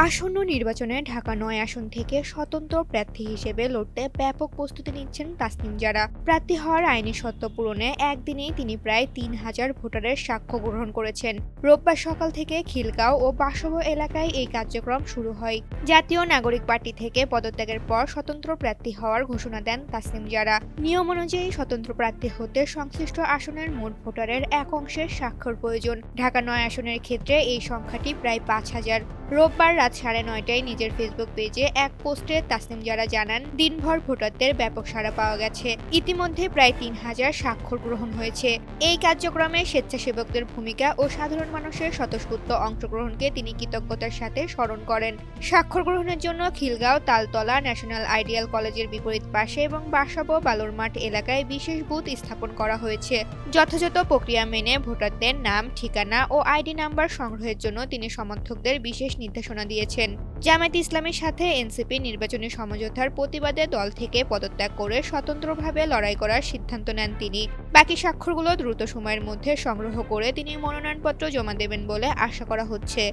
আসন্ন নির্বাচনে ঢাকা-৯ আসন থেকে স্বতন্ত্র প্রার্থী হিসেবে লড়তে ব্যাপক প্রস্তুতি নিচ্ছেন তাসনিম জারা। প্রার্থী হওয়ার আইনি শর্ত পূরণে একদিনেই তিনি প্রায় ৩,০০০ ভোটারের সাক্ষ্য গ্রহণ করেছেন। রোববার সকাল থেকে খিলগাঁও ও বাসব এলাকায় এই কার্যক্রম শুরু হয়। জাতীয় নাগরিক পার্টি থেকে পদত্যাগের পর স্বতন্ত্র প্রার্থী হওয়ার ঘোষণা দেন তাসনিম জারা। নিয়ম অনুযায়ী স্বতন্ত্র প্রার্থী হতে সংশ্লিষ্ট আসনের মোট ভোটারের এক অংশের স্বাক্ষর প্রয়োজন। ঢাকা-৯ আসনের ক্ষেত্রে এই সংখ্যাটি প্রায় ৫,০০০। রোববার রাত ৯:৩০টায় নিজের ফেসবুক পেজে এক পোস্টে তাসনিম জারা জানান, দিনভর ভোটারদের ব্যাপক সাড়া পাওয়া গেছে। ইতিমধ্যে প্রায় ৩,০০০ স্বাক্ষর গ্রহণ হয়েছে। এই কার্যক্রমে স্বেচ্ছাসেবকদের ভূমিকা ও সাধারণ মানুষের স্বতঃস্ফূর্ত অংশগ্রহণকে তিনি কৃতজ্ঞতার সাথে স্মরণ করেন। স্বাক্ষর গ্রহণের জন্য খিলগাঁও তালতলা ন্যাশনাল আইডিয়াল কলেজের বিপরীত পাশে এবং বাসাবো বালুরমাঠ এলাকায় বিশেষ বুথ স্থাপন করা হয়েছে। যথাযথ প্রক্রিয়া মেনে ভোটারদের নাম, ঠিকানা ও আইডি নাম্বার সংগ্রহের জন্য তিনি সমর্থকদের বিশেষ নির্দেশনা দিয়েছেন। জামায়াতে ইসলামীর সাথে এনসিপি নির্বাচনী সমঝোতার প্রতিবাদে দল থেকে পদত্যাগ করে স্বতন্ত্রভাবে লড়াই করার সিদ্ধান্ত নেন তিনি। বাকি স্বাক্ষরগুলো দ্রুত সময়ের মধ্যে সংগ্রহ করে তিনি মনোনয়নপত্র জমা দেবেন বলে আশা করা হচ্ছে।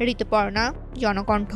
ঋতুপর্ণা, জনকণ্ঠ।